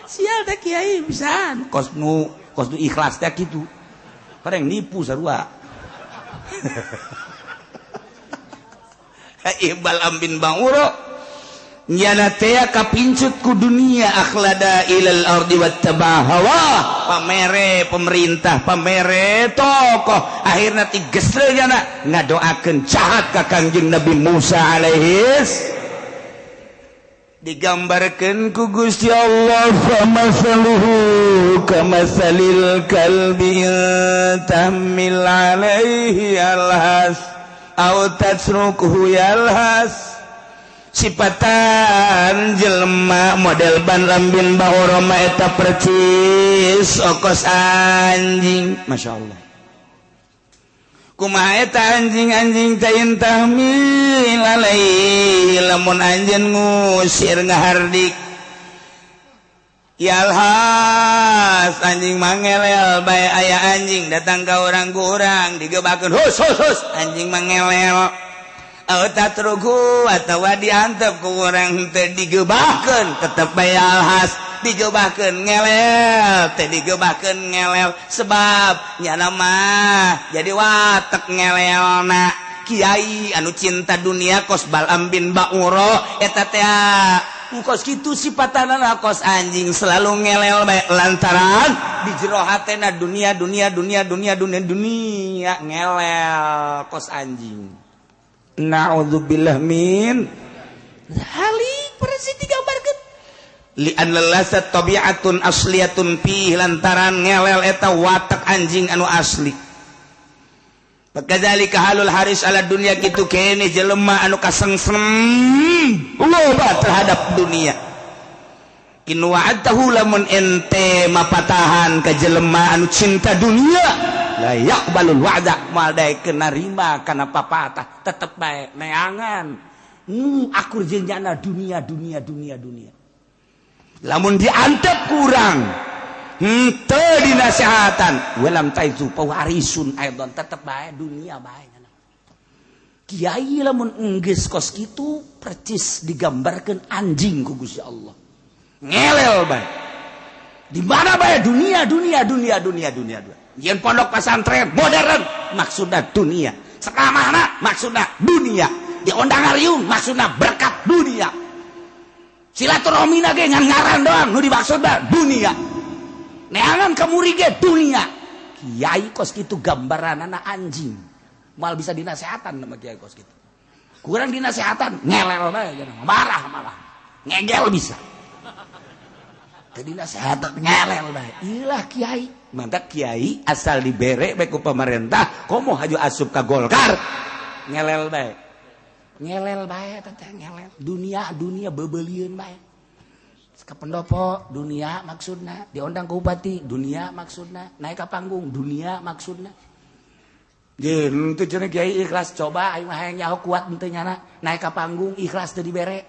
Sial teh kiai pisan. Kos nu ikhlas teh kitu. Pareng nipu sarua. Ibal ambin banguro nyana teh kapincut ku dunia akhlada ilal ardi wattabahawa pamere pemerintah pamere tokoh akhirna ti gesre nyana ngadoakeun jahat ka Kangjeng Nabi Musa alaihis digambarkan ku Gusti Allah famasaluhu kamasalil kalbi tahmil alaihi alhas au tatsrukuhu yalhas sifatan jelema model ban lambin bahura ma eta percis okos anjing masyaallah kumaha eta anjing-anjing tayin tahmil alaihi lamun anjeun ngusir ngahardik yalhas anjing mangelel bae aya anjing datang ka urang-urang digebakeun hus anjing mangelel tatrugu atawa diantep ku urang teu digebakeun tetep bae yalhas digebakeun ngelel teh digebakeun ngelel sebab nyana mah jadi watek ngelelna kiai anu cinta dunia kos Bal'am bin Ba'uro eta teh kos kitu sifatana kos anjing selalu ngelel bae lantaran di jero hatena dunia ngelel kos anjing naudzubillah min halik persi digambarkeun li an lasat tabi'atun asliyatun fi lantaran ngelel eta watak anjing anu asli bakadzalika halul haris ala dunya kitu kene jelema anu kasengsem loba terhadap dunia in wa'atahu lamun ente mapatahan ka jelema anu cinta dunia la yaqbalul wa'da moal daekeun narima kana papatah tetep bae neangan akur jenjana dunia lamun diantep kurang teu dinasehatan walam taizu pawarisun aidon tetep bae dunia bae Kiai lamun enggeus kos kitu percis digambarkeun anjing ku Gusti Allah. Ngelel bae. Di mana bae dunia. Yen pondok pesantren modern maksudna dunia. Sekamana maksudna dunia. Di ondangarium maksudna berkat dunia. Silaturahmina ge ngan ngaran doang nu dimaksudna dunia. Neangan ka murid ge dunia. Kiai kos kitu gambaranana anjing. Mal bisa dinasehatan sama kiai kos kitu. Kurang dinasehatan ngelel bae marah malah. Ngegel bisa. Jadi nasihat ngelel bae. Ilah kiai. Mantap kiai asal dibere bae ku pemerintah, komo haju asup ka Golkar. Ngelel bae. Ngelel bae teh ngelel. Dunia beubeuleun bae. Ka pendopo dunia maksudna, diondang ku bupati dunia maksudna, naik ka panggung dunia maksudna. Jeung teu cenah kiai ikhlas coba aing mah hayang nyaho kuat teu nyana, naik ka panggung ikhlas teu dibere.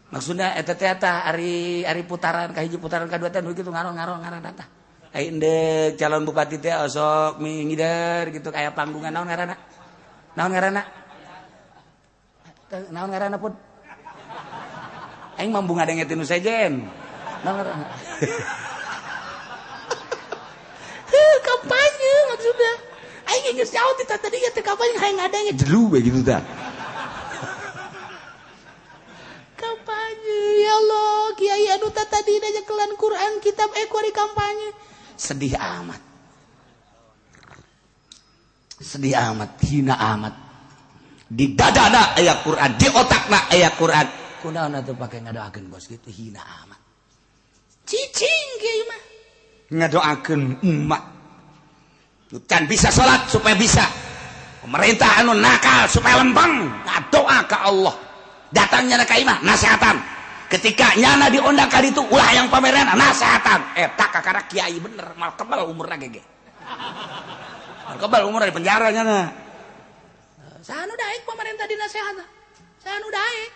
Maksudnya eta teh ari putaran ka hiji putaran kadua teh kitu ngaron eta. Ai endek calon bupati teh osok ngider gitu kayak panggungan naon ngaranna? Naon ngaranna pun? Aing mambu ngadengetin nu sejen. Naon ngaranna? Kampanye maksudnya. Aing geus nyaho tadi teh kampanye hayang ngadenge jelu we gitu tah. Kampanye ya Allah kiai anu tadi dajakelan Quran kitab kuari kampanye sedih amat hina amat di dadana aya Quran di otakna aya Quran kunaon atuh pake ngadoakeun bos gitu hina amat cicing kiai mah ngadoakeun umat can bisa salat supaya bisa pemerintah anu nakal supaya lempeng ngadoa ka Allah. Datangnya ka imah nasehatan. Ketika nyana diondang ka ditu ulah yang pameran nasehatan. Eta kakara kiai bener mal kebal umurna gege. Mal kebal umurna di penjara nyana. Sanu daek pemerintah dinasehatan. Sanu daek.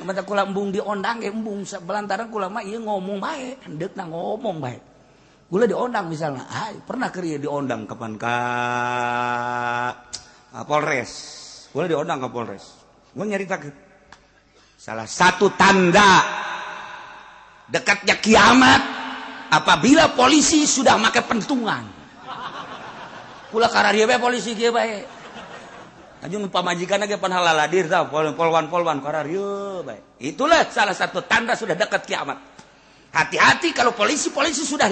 Mata kula embung diondang ge embung belantaran kula mah ieu ngomong bae, hendeukna ngomong bae. Kula diondang misalnya, pernah keur ieu diondang kapan ka Polres. Kula diondang ka Polres. Gue nyaritakeun salah satu tanda dekatnya kiamat apabila polisi sudah make pentungan. Kula kararieu bae polisi kieu bae. Ajung pamajikanna ge pan halaladir tah polwan kararieu bae. Itulah salah satu tanda sudah dekat kiamat. Hati-hati kalau polisi sudah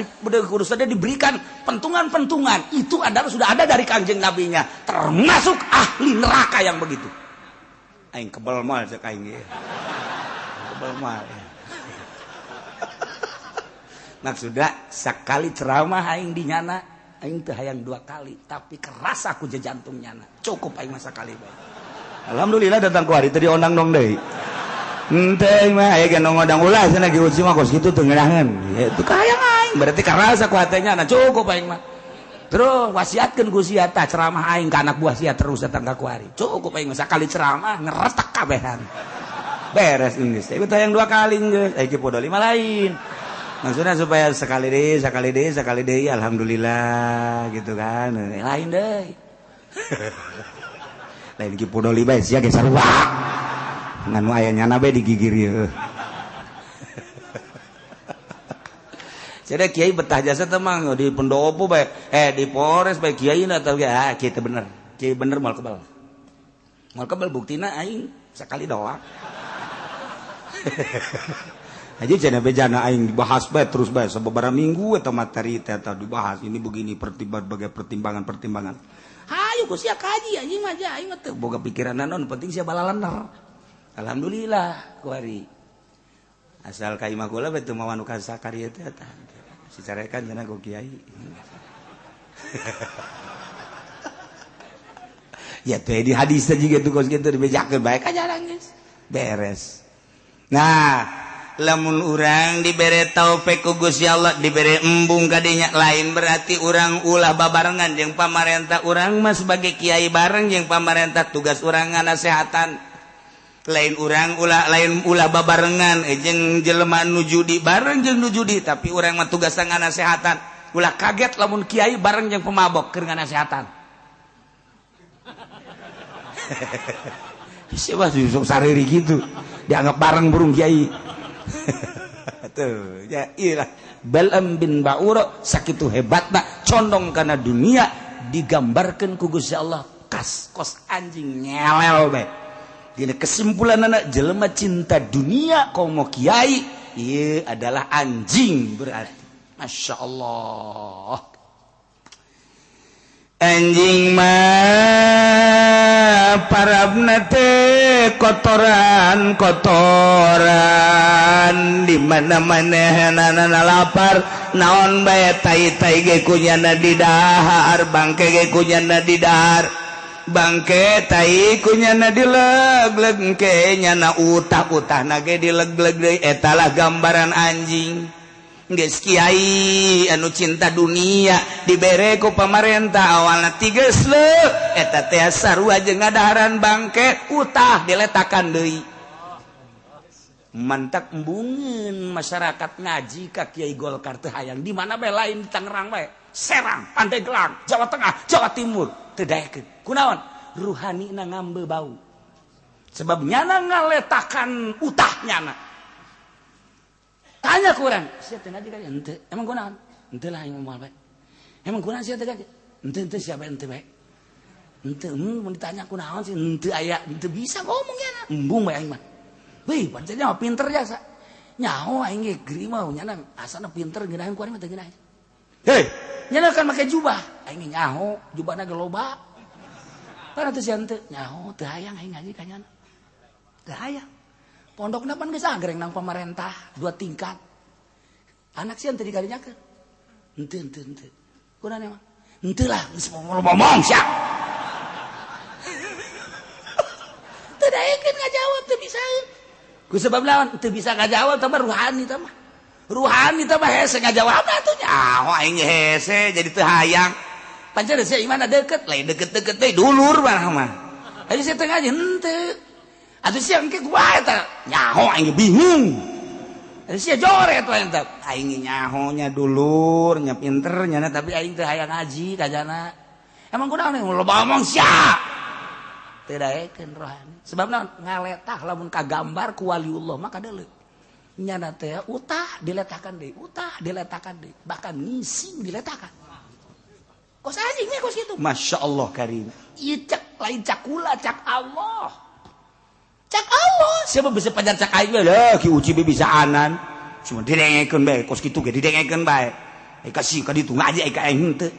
diberikan pentungan-pentungan. Itu adalah sudah ada dari Kanjeng Nabinya. Termasuk ahli neraka yang begitu. Aing kebal mal cek aing ge. Kebal mal. Maksudnya sekali ceramah aing dinyana, aing teu hayang 2 kali, tapi kerasa ku jantung nyana. Cukup aing mah sakali bae. Alhamdulillah datang ku hari teh diondang dong deui. Henteu mah aya ge ngodang ulah cenah ge uji mah kos kitu teu ngeunaheun. Ya teu kahayang aing, berarti kerasa ku hatenya cukup aing mah. Terus wasiatkeun ku sia tah ceramah aing ka anak buah sia terus datang ka kuari. Cukup aing sakali ceramah ngeretak kabehan. Beres geus. Tapi tayang 2 kali geus. Iki podo 5 lain. Maksudnya supaya sekali deui alhamdulillah gitu kan. Lain deui. Lain iki podo 5 sia ge sarua. Nganu aya nyana bae digigir ieu. Jadi kiai betah jasa temang di pendopo baik, di Polres baik kiai na tahu ya, kita bener, kiai bener mal kebal buktina aing sekali doang. Aja cenah bejana aing dibahas bae terus bae sababaraha minggu eta materi teh dibahas ini begini pertimbangan. Hayu ku sia kaji anjing mah aing mah teu boga pikiran naon penting sia balalander. Alhamdulillah kuari. Asal ka imah kula betul mawan ka sakarieu teh eta. Sicarekan cenah ku kiai. Ya teh di hadis teh juga tuh kos kitu dibejakeun bae ka jarang geus. Beres. Nah, lamun urang dibere taufik ku Gusti Allah dibere embung ka dinya lain berarti urang ulah babarengan jeung pamarentah urang mah sebagai kiai bareng jeung pamarentah tugas urang nganasehatan. Lain urang ulah babarengan jeung jelema nu judi bareng jeung nu judi tapi urang mah tugas nganasehatan ulah kaget lamun kiai bareng jeung pemabok keur nganasehatan siapa Yusuf Sariri gitu dianggap bareng burung kiai. Tuh ya iyalah Bal'am bin Ba'ura sakitu hebatna condong kana dunia digambarkeun ku Gusti Allah kos anjing ngelel bae. Dina kesimpulan anak jelema cinta dunia komo kiai ieu adalah anjing berarti. Masya Allah. Anjing mah parabna teh kotoran di mana-mana nana lapar naon bae tai ge kunyana di dahar bangke ge kunyana di dahar bangke tai kunyana dileg-leg ke nyana utah-utahna ge dileg-leg deui eta lah gambaran anjing. Geus kiai anu cinta dunia dibere ku pamarentah awalna tigeus leuk eta teh sarua jeung ngadaharan bangke utah diletakan deui. Mantak embungeun masyarakat ngaji ka Kiai Golkar teu hayang di mana bae lain di Tangerang bae, Serang, Pandeglang, Jawa Tengah, Jawa Timur teu daekeun. Kunaon? Ruhanina ngambe bau. Sebab nyana ngaletakan utah nyana. Tanya kurang, sia teh ngaji ka henteu. Emang kunaon? Henteu lah aing moal bae. Emang kunaon sia teh ngaji? Henteu siapa henteu bae. Henteu mun ditanya kunaon sih henteu aya, henteu bisa ngomong nyana. Embung bae aing mah. Wih, pancen mah pinter jasa. Nyaho aing ge geuring mah nyana asana pinter geunaheun ku ari mah teu geunaheun. Hei, nyana kan make jubah. Aing nyaho, jubahna ge loba. Pan atuh sia henteu nyaho teu hayang aing ngaji ka nyana. Teu hayang. Pondokna pan geus agreng nang pamarentah 2 tingkat. Anak sieun teu dikarinyakeun. Henteu. Kunaon emang? Henteu lah, geus ngomong sia. Teu daekeun ngajawab teu bisa. Ku sebab lawan teu bisa ngajawab teh ruhani teh mah. Ruhani teh mah hese ngajawabna atuh nyaho aing hese jadi teu hayang. Pancen sia imana deukeut, lain deukeut-deukeut teh dulur mah. Ari sia teh ngaji henteu. Atuh sia engke kumaha eta? Nyaho aing bingung. Ari sia joret wae eta. Aing nyaho nya dulur, nya pinter nya tapi aing teu hayang ngaji kajana. Emang kunaon loba omong sia? Teu daekeun rohani. Sebab naon? Ngaletah lamun kagambar ku waliullah maka deuleu. Nyana teh utah diletakan deui, bahkan ngising diletakan. Kos anjing we kos kitu. Masyaallah karim. Ieu cak lain cak kula, cak Allah. Cak Allah, siapa bisa pajar cak aing lah, ki uci bisa anan. Cuma didengekeun bae, kos kitu ge didengekeun bae. Kasih ka ditu ngaji ka aing henteu.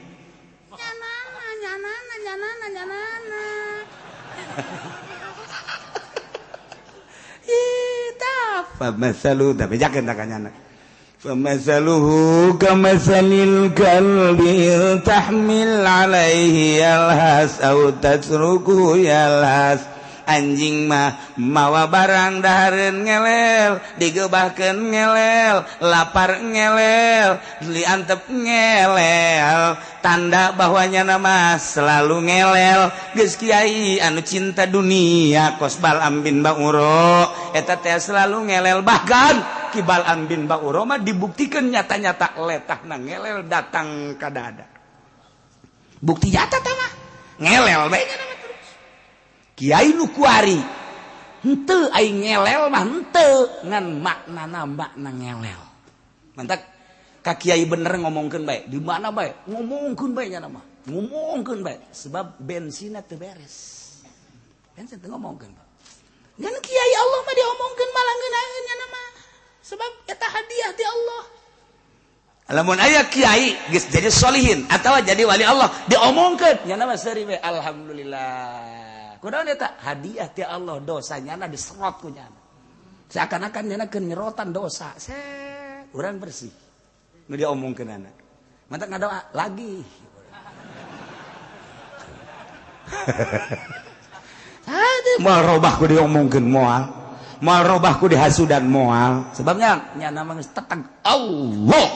Nyanana. Famasalu tapi jakeun ta kanyana. Famasaluhu kamasalil kalbi tahmil alaihi yalhas au tasruku yalhas. Anjing mah mawa barang dahareun ngelel, digeubahkeun ngelel, lapar ngelel, diantep ngelel, tanda bahwanya nama selalu ngelel. Geus kiai anu cinta dunia kos Bal'am bin Ba'ura eta teh selalu ngelel, bahkan ki Bal'am bin Ba'ura mah dibuktikeun nyata-nyata letahna ngelel datang ka dada. Bukti nyata teh mah ngelel bae nya. Kiai nu kuari henteu aing ngelel mah henteu ngan maknana makna ngelel. Mantak ka kiai bener ngomongkeun bae di mana bae ngomongkeun bae nya mah ngomongkeun bae sebab bensinna teu beres. Bensin teu ngomongkeun. Ngan kiai Allah mah diomongkeun malah ngeunaheun nya mah sebab eta hadiah ti Allah. Lamun aya kiai geus jadi solihin atawa jadi wali Allah diomongkeun nya mah seuri bae alhamdulillah. Kunaon eta hadiah ti Allah dosanya na diserot ku nyana. Seakan-akan nyana keun nyerotan dosa. Urang bersih. Nu diomongkeun anak. Mantak ngadoa lagi. Moal robah ku diomongkeun moal. Moal robah ku dihasudan moal. Sebabnya nyana mah geus teteg Allah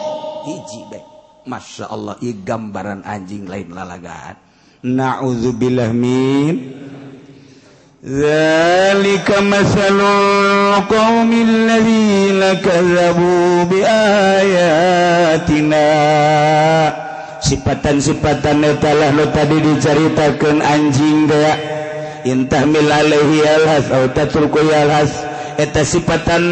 hiji bae. Masya Allah ieu gambaran anjing lain lalagaan. Na'udzubillah min Zalika masalul qaumil ladzina kadzabu biayatina. Sifatan-sifatan eta lah nu tadi dicaritakeun anjing teh intahmil alaihi yalhas aw tatruku yalhas eta sifatan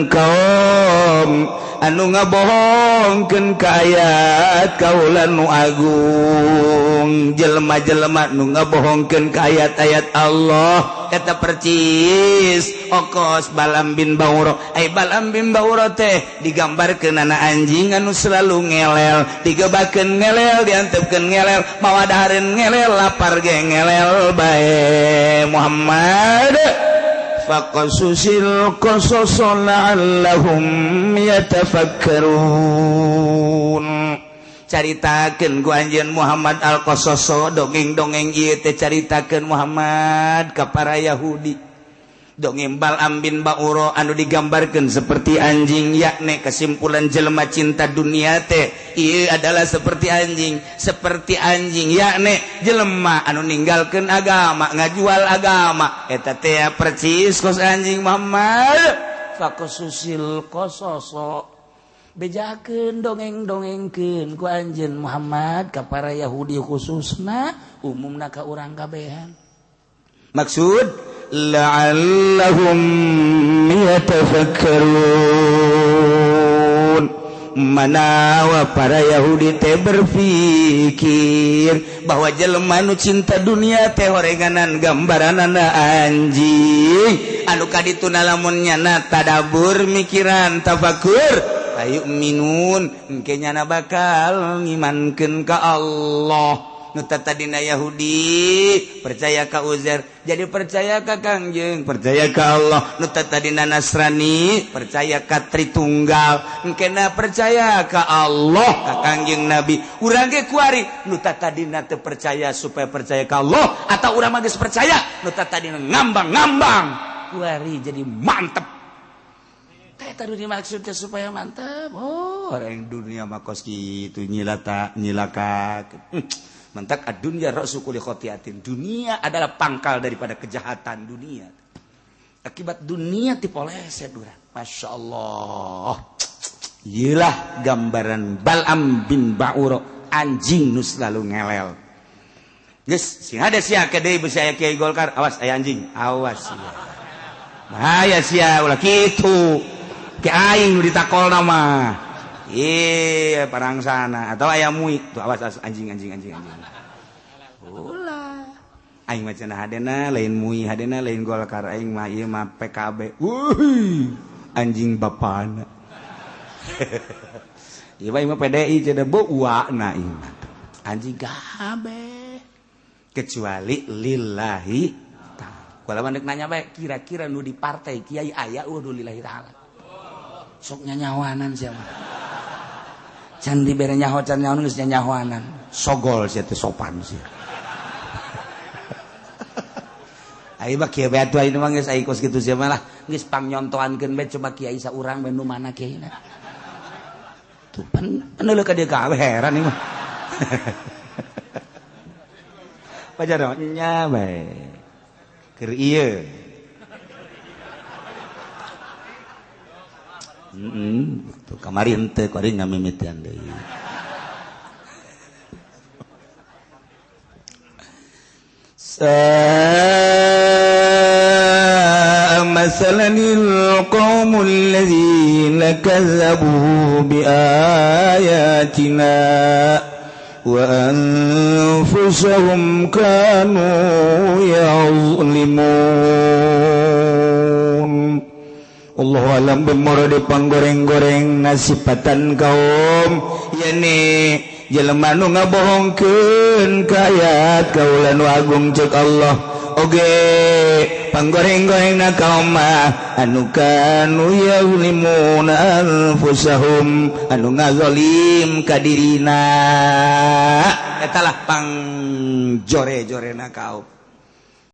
kaum anu ngabohongkeun ka ayat kaula nu agung jelema-jelema nu ngabohongkeun ka ayat-ayat Allah eta percis okos Balam bin Ba'ura Balam bin Ba'ura teh digambarkeun ana anjing anu selalu ngelel digebakeun ngelel diantepkeun ngelel mawa dahareun ngelel lapar ge ngelel bae Muhammad faqasusil qasasa la'allahum yatafakkarun caritakeun ku anjeun Muhammad al-qasasa dongeng-dongeng ieu teh caritakeun Muhammad ka para Yahudi dongeng Balam bin Ba'ura anu digambarkeun seperti anjing yakni kesimpulan jelema cinta dunia teh ieu adalah seperti anjing yakni jelema anu ninggalkeun agama ngajual agama eta teh percis kos anjing Muhammad faqasusil qasasa bejakeun dongeng-dongengkeun ku anjeun Muhammad ka para Yahudi khususna umumna ka urang kabehan maksud la'allahum yatafakkarun manawa para Yahudi teh berpikir bahwa jelema nu cinta dunia teh horenganan gambaranana anjing anu kaditu lamun nyana tadabur mikiran tafakur ayu minun engke nyana bakal ngimankeun ka Allah nu tadina Yahudi percaya ka Uzair jadi percaya ka Kangjeng percaya ka Allah nu tadina Nasrani percaya ka Tritunggal engkena percaya ka Allah ka Kangjeng Nabi urang ge kuari nu tadina teu percaya supaya percaya ka Allah atau urang mah geus percaya nu tadina ngambang-ngambang kuari jadi mantep eta nu dimaksudnya supaya mantep orang dunia mah kos kitu nyilaka mantak ad-dunya ra'su kulli khati'atin. Dunia adalah pangkal daripada kejahatan dunia. Akibat dunia dipoleset urang. Masya Allah. Iyalah gambaran Balam bin Ba'ura anjing nu selalu ngelel. Geus sing ada sia kedai beusi aya Kiai Golkar awas aya anjing. Awas sia. Bahaya sia ulah kitu. Ke aing nu ditakolna mah. Iya parang sana atau ayam mui tuh awas anjing ulah aing mah cenah hadena lain mui hadena lain Golkar aing mah ieu mah PKB anjing bapana ieu mah PDI cenah beuana ieu anjing kabeh kecuali lillahi ta'ala kalau mandek nanya bae kira-kira nu di partai kiai aya udah lillahi ta'ala sok nyanyawanan siapa can dibere nyaho can nyaho geus nyanyahoanan sogol sia teh sopan sia ai mah kieu bae atuh mah geus ai kos kitu sia mah lah geus pangnyontoankeun bae coba kiai saurang bae nu mana kiaina tuh pan neuleuh ka dieu kabeh heran ieu mah pajar nya bae keur ieu tuh kamari henteu kuring ngamimitian deui masalanil qaumul ladzina kazzabu bi ayatina wa anfusahum kanu yazlimun Allah alam bemoro di panggoreng-goreng nasipatan kaum yani jelema nu ngabohongkeun ka ayat kaula nu agung ceuk Allah oge panggoreng-gorengna kaum mah anu kanu yazlimuna anfusahum anu ngazalim ka dirina eta lah pangjore-jorena kaum